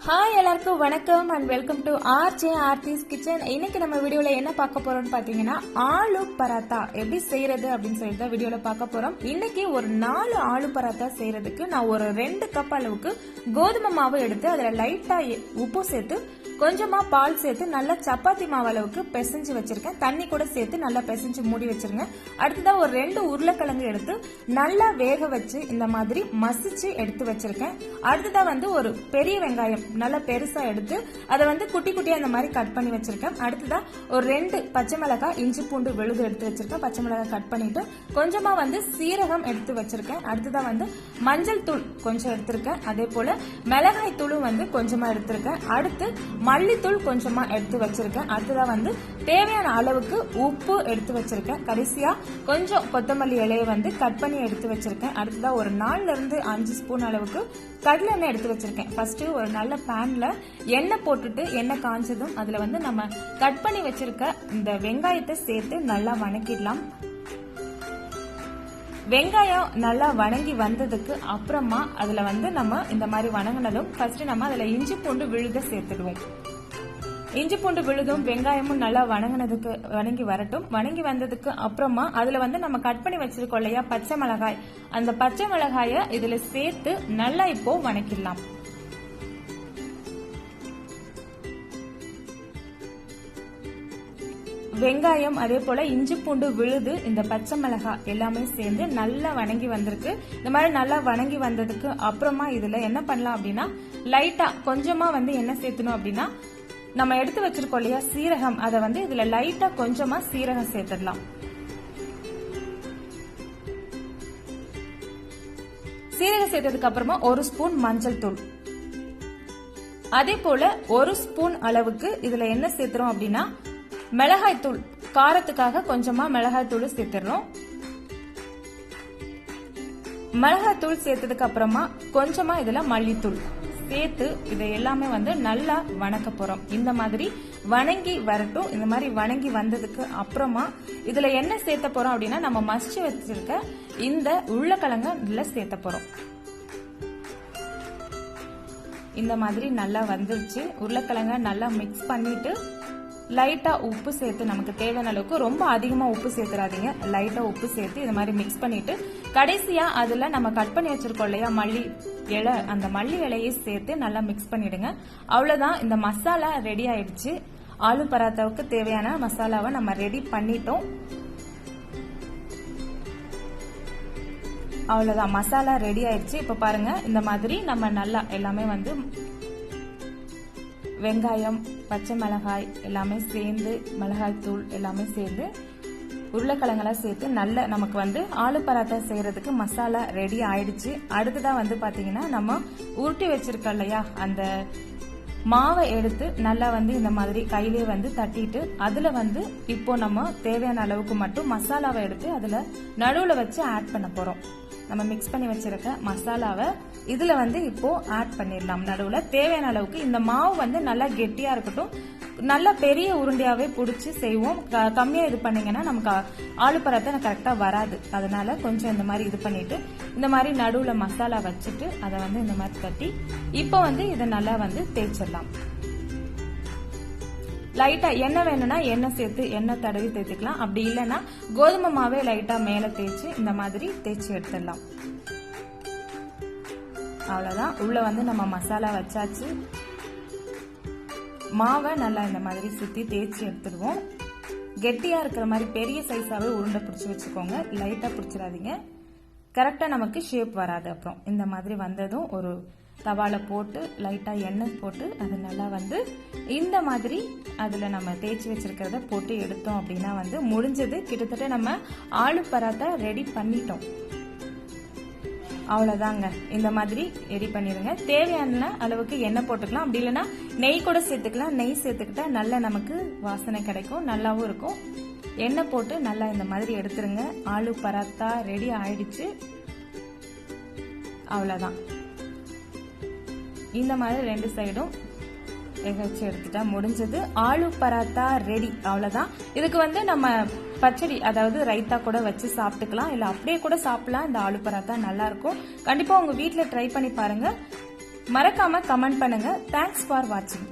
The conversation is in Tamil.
ஹாய் எல்லாருக்கும் வணக்கம் and welcome to Aarthi's kitchen. இன்னைக்கு நம்ம வீடியோல என்ன பார்க்க போறோம்னு பாத்தீங்கன்னா ஆலு பராத்தா எப்படி செய்யறது அப்படின்னு சொல்லிட்டு தான் வீடியோல பார்க்க போறோம். இன்னைக்கு ஒரு 4 ஆலு பராத்தா செய்யறதுக்கு நான் ஒரு 2 கப் அளவுக்கு கோதுமை மாவு எடுத்து அதுல லைட்டா உப்பு சேர்த்து கொஞ்சமா பால் சேர்த்து நல்லா சப்பாத்தி மாவு அளவுக்கு பிசைஞ்சு வச்சிருக்கேன். தண்ணி கூட சேர்த்து நல்லா பிசைஞ்சு மூடி வச்சிருங்க. அடுத்ததா ஒரு 2 உருளைக்கிழங்கு எடுத்து நல்லா வேக வச்சு இந்த மாதிரி மசிச்சு எடுத்து வச்சிருக்கேன். அடுத்ததா ஒரு பெரிய வெங்காயம் நல்லா பெருசா எடுத்து அதை குட்டி குட்டியா இந்த மாதிரி கட் பண்ணி வச்சிருக்கேன். அடுத்ததா ஒரு 2 பச்சை மிளகாய் இஞ்சி பூண்டு விழுது எடுத்து வச்சிருக்கேன். பச்சை மிளகாய் கட் பண்ணிட்டு கொஞ்சமா சீரகம் எடுத்து வச்சிருக்கேன். அடுத்ததா மஞ்சள் தூள் கொஞ்சம் எடுத்திருக்கேன். அதே போல மிளகாய் தூளும் கொஞ்சமா எடுத்திருக்கேன். அடுத்து மல்லித்தூள் கொஞ்சமா எடுத்து வச்சிருக்கேன். அடுத்ததா தேவையான அளவுக்கு உப்பு எடுத்து வச்சிருக்கேன். கடைசியா கொஞ்சம் கொத்தமல்லி இலையை கட் பண்ணி எடுத்து வச்சிருக்கேன். அடுத்ததா ஒரு 4 இருந்து 5 ஸ்பூன் அளவுக்கு கடலை எண்ணெய் எடுத்து வச்சிருக்கேன். ஃபர்ஸ்ட் ஒரு நல்ல பேன்ல எண்ணெய் போட்டுட்டு எண்ணெய் காஞ்சதும் அதுல நம்ம கட் பண்ணி வச்சிருக்க இந்த வெங்காயத்தை சேர்த்து நல்லா வணக்கிடலாம். வெங்காயம் நல்லா வணங்கி வந்ததுக்கு அப்புறமா அதுல நம்ம இந்த மாதிரி வணங்கினதும் ஃபர்ஸ்ட் நம்ம அதுல இஞ்சி பூண்டு விழுத சேர்த்துடுவோம். இஞ்சி பூண்டு விழுதும் வெங்காயமும் நல்லா வணங்கி வரட்டும். வணங்கி வந்ததுக்கு அப்புறமா அதுல நம்ம கட் பண்ணி வச்சிருக்கோம் இல்லையா பச்சை மிளகாய், அந்த பச்சை மிளகாய இதுல சேர்த்து நல்லா இப்போ வணக்கிடலாம். வெங்காயம் அதே போல இஞ்சி பூண்டு விழுது இந்த பச்சை மிளகாய் எல்லாமே சேர்ந்து நல்லா வணங்கி வந்திருக்கு. இந்த மாதிரி நல்லா வணங்கி வந்ததுக்கு அப்புறமா இதுல என்ன பண்ணலாம் அப்படின்னா லைட்டா கொஞ்சமா என்ன சேர்த்தணும் அப்படின்னா நம்ம எடுத்து வச்சிருக்கோம் இல்லையா சீரகம், அதை இதுல லைட்டா கொஞ்சமா சீரகம் சேர்த்துடலாம். சீரகம் சேர்த்ததுக்கு அப்புறமா 1 ஸ்பூன் மஞ்சள் தூள், அதே போல 1 ஸ்பூன் அளவுக்கு இதுல என்ன சேர்த்துறோம் அப்படின்னா மிளகாய் தூள், காரத்துக்காக கொஞ்சமா மிளகாய் தூள் சேர்த்துறோம். மிளகாய் தூள் சேர்த்ததுக்கு அப்புறமா கொஞ்சமா இதுல மல்லித்தூள் சேர்த்து இதை எல்லாமே நல்லா வணக்க போறோம். இந்த மாதிரி வணங்கி வரட்டும். இந்த மாதிரி வணங்கி வந்ததுக்கு அப்புறமா இதுல என்ன சேர்த்த போறோம் அப்படின்னா நம்ம மசிச்சு வச்சிருக்க இந்த உருளைக்கிழங்க இதுல சேர்த்த போறோம். இந்த மாதிரி நல்லா வந்துருச்சு. உருளைக்கிழங்க நல்லா மிக்ஸ் பண்ணிட்டு லைட்டா உப்பு சேர்த்து நமக்கு தேவையான அளவுக்கு, ரொம்ப அதிகமா உப்பு சேர்த்துறாதீங்க, லைட்டா உப்பு சேர்த்து இந்த மாதிரி மிக்ஸ் பண்ணிட்டு கடைசியா அதுல நம்ம கட் பண்ணி வச்சிருக்கோம் இல்லையா மல்லி இலை, அந்த மல்லி இலையை சேர்த்து நல்லா மிக்ஸ் பண்ணிடுங்க. அவ்வளவுதான், இந்த மசாலா ரெடி ஆயிடுச்சு. ஆலு பராத்தாவுக்கு தேவையான மசாலாவை நம்ம ரெடி பண்ணிட்டோம். அவ்வளவுதான், மசாலா ரெடி ஆயிடுச்சு. இப்ப பாருங்க இந்த மாதிரி நம்ம நல்லா எல்லாமே வெங்காயம் பச்சை மிளகாய் எல்லாமே சேர்ந்து மிளகாய் தூள் எல்லாமே சேர்ந்து உருளைக்கிழங்கெல்லாம் சேர்த்து நல்ல நமக்கு ஆலு பராத்தா செய்யறதுக்கு மசாலா ரெடி ஆயிடுச்சு. அடுத்ததான் பாத்தீங்கன்னா நம்ம உருட்டி வச்சிருக்கோம் இல்லையா அந்த மாவை எடுத்து நல்லா இந்த மாதிரி கையிலேயே தட்டிட்டு அதுல இப்போ நம்ம தேவையான அளவுக்கு மட்டும் மசாலாவை எடுத்து அதுல நடுவுல வச்சு ஆட் பண்ண போறோம். நம்ம மிக்ஸ் பண்ணி வச்சிருக்க மசாலாவை இதுல இப்போ ஆட் பண்ணிடலாம். நடுவுல தேவையான அளவுக்கு இந்த மாவு நல்லா கெட்டியா இருக்கட்டும். நல்லா பெரிய உருண்டையாவே புடிச்சு செய்வோம். கம்மியா இது பண்ணீங்கன்னா நமக்கு ஆலு பராத்தா கரெக்டா வராது. அதனால கொஞ்சம் இந்த மாதிரி இது பண்ணிட்டு இந்த மாதிரி நடுவுல மசாலா வச்சுட்டு அதை இந்த மாதிரி தட்டி இப்போ இதை நல்லா தேய்ச்சிடலாம். லைட்டா எண்ணெய் வேணும்னா எண்ணெய் சேர்த்து எண்ணெய் தடவி தேய்ச்சிக்கலாம். அப்படி இல்லைன்னா கோதுமை மாவே லைட்டா மேல தேய்ச்சி இந்த மாதிரி தேய்ச்சி எடுத்துடலாம். அவ்வளவுதான், உள்ள நம்ம மசாலா வச்சாச்சு. மாவை நல்லா இந்த மாதிரி சுத்தி தேய்ச்சி எடுத்துடுவோம். கெட்டியா இருக்கிற மாதிரி பெரிய சைஸாவே உருண்டை பிடிச்சி வச்சுக்கோங்க, லைட்டா பிடிச்சிடாதீங்க, கரெக்டா நமக்கு ஷேப் வராது. அப்புறம் இந்த மாதிரி வந்ததும் ஒரு தவால போட்டு லைட்டா எண்ணெய் போட்டு அது நல்லா இந்த மாதிரி அதுல நம்ம தேய்ச்சி வச்சிருக்கிறத போட்டு எடுத்தோம் அப்படின்னா முடிஞ்சது. கிட்டத்தட்ட நம்ம ஆலு பராத்தா ரெடி பண்ணிட்டோம். அவ்வளவுதாங்க, இந்த மாதிரி ரெடி பண்ணிருங்க. தேவையான அளவுக்கு எண்ணெய் போட்டுக்கலாம், அப்படி இல்லைன்னா நெய் கூட சேர்த்துக்கலாம். நெய் சேர்த்துக்கிட்டா நல்லா நமக்கு வாசனை கிடைக்கும், நல்லாவும் இருக்கும். எண்ணெய் போட்டு நல்லா இந்த மாதிரி எடுத்துருங்க. ஆலு பராத்தா ரெடி ஆயிடுச்சு. அவ்வளவுதான், இந்த மாதிரி 2 சைடும் வேக வச்சு எடுத்துட்டா முடிஞ்சது. ஆலு பராத்தா ரெடி. அவ்வளவுதான். இதுக்கு நம்ம பச்சடி அதாவது ரைத்தா கூட வச்சு சாப்பிட்டுக்கலாம், இல்ல அப்படியே கூட சாப்பிடலாம். இந்த ஆலு பராத்தா நல்லா இருக்கும். கண்டிப்பா உங்க வீட்டுல ட்ரை பண்ணி பாருங்க. மறக்காம கமெண்ட் பண்ணுங்க. தேங்க்ஸ் ஃபார் வாட்சிங்.